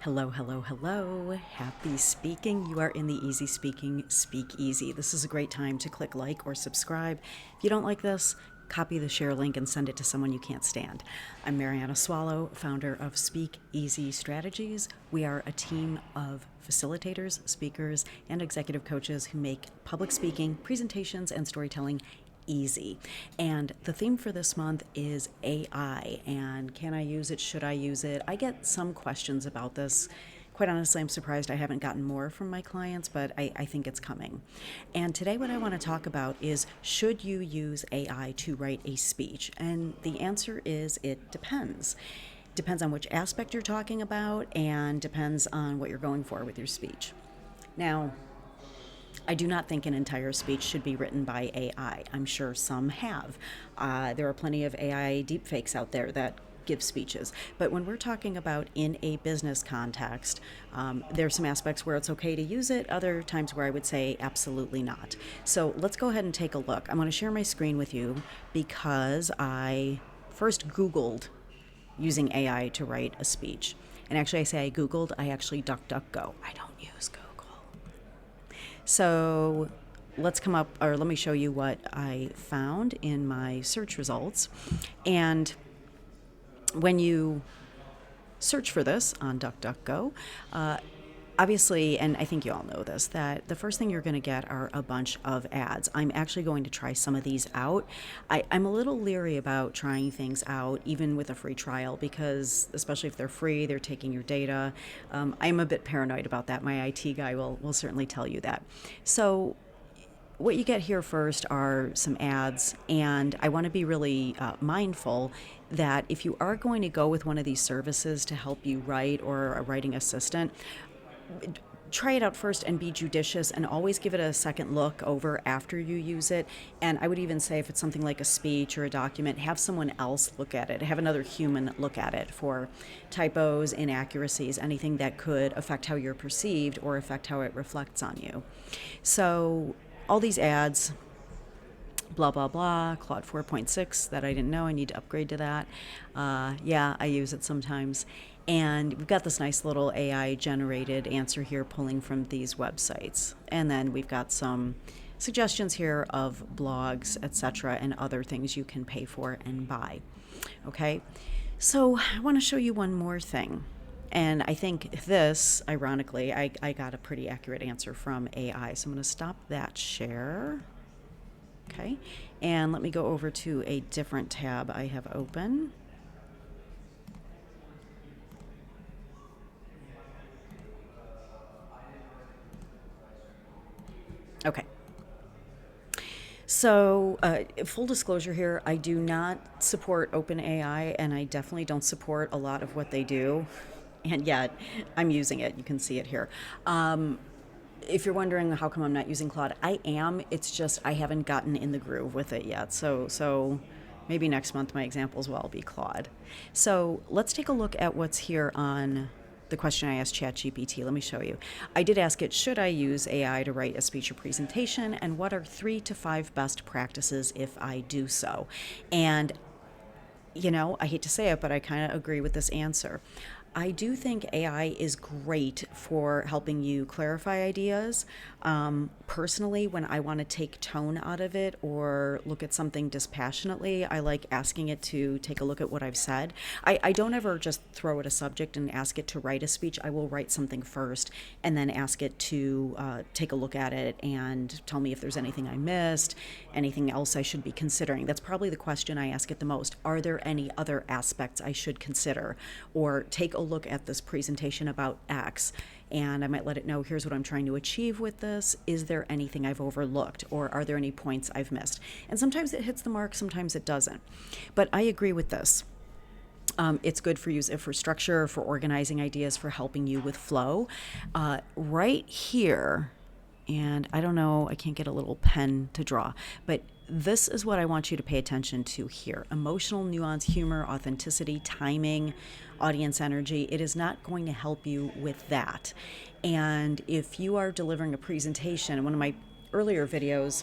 Hello, hello, hello. Happy speaking. You are in the Easy Speaking Speak Easy. This is a great time to click like or subscribe. If you don't like this, copy the share link and send it to someone you can't stand. I'm Marianna Swallow, founder of Speak Easy Strategies. We are a team of facilitators, speakers, and executive coaches who make public speaking, presentations, and storytelling easy. And the theme for this month is AI. And can I use it? Should I use it? I get some questions about this. Quite honestly, I'm surprised I haven't gotten more from my clients, but I think it's coming. And today, what I want to talk about is, should you use AI to write a speech? And the answer is, it depends. Depends on which aspect you're talking about, and depends on what you're going for with your speech. Now, I do not think an entire speech should be written by AI. I'm sure some have. There are plenty of AI deepfakes out there that give speeches. But when we're talking about in a business context, there are some aspects where it's okay to use it, other times where I would say absolutely not. So let's go ahead and take a look. I'm going to share my screen with you because I first Googled using AI to write a speech. And actually, I say I Googled, I actually DuckDuckGo. I don't use Google. So let me show you what I found in my search results. And when you search for this on DuckDuckGo, obviously, and I think you all know this, that the first thing you're going to get are a bunch of ads. I'm actually going to try some of these out. I'm a little leery about trying things out, even with a free trial, because especially if they're free, they're taking your data. I'm a bit paranoid about that. My IT guy will certainly tell you that. So what you get here first are some ads, and I want to be really mindful that if you are going to go with one of these services to help you write, or a writing assistant, try it out first and be judicious, and always give it a second look over after you use it. And I would even say, if it's something like a speech or a document, have someone else look at it, have another human look at it for typos, inaccuracies, anything that could affect how you're perceived or affect how it reflects on you. So all these ads, blah, blah, blah, Claude 4.6, that I didn't know, I need to upgrade to that. Yeah, I use it sometimes. And we've got this nice little AI generated answer here pulling from these websites. And then we've got some suggestions here of blogs, etc., and other things you can pay for and buy. Okay, so I want to show you one more thing. And I think this, ironically, I got a pretty accurate answer from AI. So I'm going to stop that share. Okay, and let me go over to a different tab I have open. Okay. So, full disclosure here, I do not support OpenAI, and I definitely don't support a lot of what they do. And yet, I'm using it. You can see it here. If you're wondering how come I'm not using Claude, I am. It's just I haven't gotten in the groove with it yet. So maybe next month my examples will be Claude. So let's take a look at what's here on the question I asked ChatGPT. Let me show you. I did ask it, should I use AI to write a speech or presentation, and what are 3 to 5 best practices if I do so? And I hate to say it, but I kind of agree with this answer. I do think AI is great for helping you clarify ideas. Personally, when I want to take tone out of it or look at something dispassionately, I like asking it to take a look at what I've said. I don't ever just throw it a subject and ask it to write a speech. I will write something first and then ask it to take a look at it and tell me if there's anything I missed, anything else I should be considering. That's probably the question I ask it the most. Are there any other aspects I should consider? Or take a look at this presentation about X, and I might let it know, here's what I'm trying to achieve with this. Is there anything I've overlooked, or are there any points I've missed? And sometimes it hits the mark, sometimes it doesn't. But I agree with this. It's good for for structure, for organizing ideas, for helping you with flow. Right here, and I don't know, I can't get a little pen to draw, but this is what I want you to pay attention to here. Emotional nuance, humor, authenticity, timing, audience energy. It is not going to help you with that. And if you are delivering a presentation, in one of my earlier videos,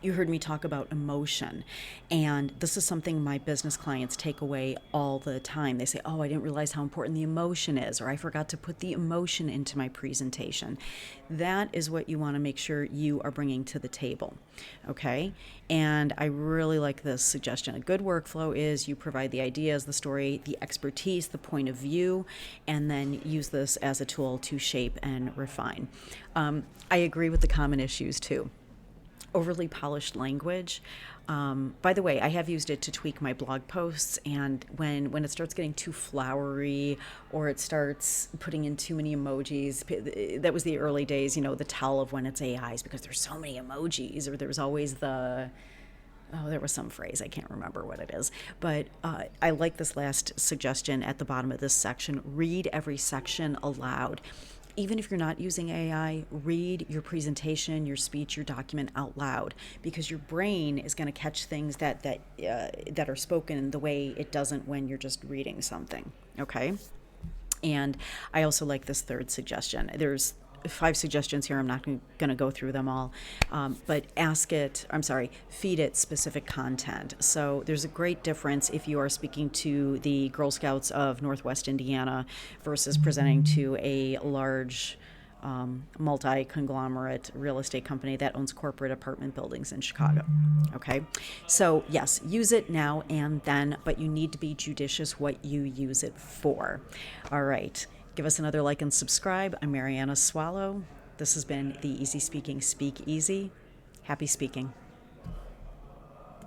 You heard me talk about emotion, and this is something my business clients take away all the time. They say, oh, I didn't realize how important the emotion is, or I forgot to put the emotion into my presentation. That is what you want to make sure you are bringing to the table, okay? And I really like this suggestion. A good workflow is you provide the ideas, the story, the expertise, the point of view, and then use this as a tool to shape and refine. I agree with the common issues too. Overly polished language. By the way, I have used it to tweak my blog posts, and when it starts getting too flowery or it starts putting in too many emojis, that was the early days, the tell of when it's AIs, because there's so many emojis, or there's always there was some phrase, I can't remember what it is, but I like this last suggestion at the bottom of this section. Read every section aloud. Even if you're not using AI, read your presentation, your speech, your document out loud, because your brain is going to catch things that are spoken the way it doesn't when you're just reading something, okay? And I also like this third suggestion. There's 5 suggestions here. I'm not going to go through them all, but feed it specific content. So there's a great difference if you are speaking to the Girl Scouts of Northwest Indiana versus presenting to a large multi-conglomerate real estate company that owns corporate apartment buildings in Chicago. Okay, so yes, use it now and then, but you need to be judicious what you use it for. All right. Give us another like and subscribe. I'm Marianna Swallow. This has been the Easy Speaking Speak Easy. Happy speaking.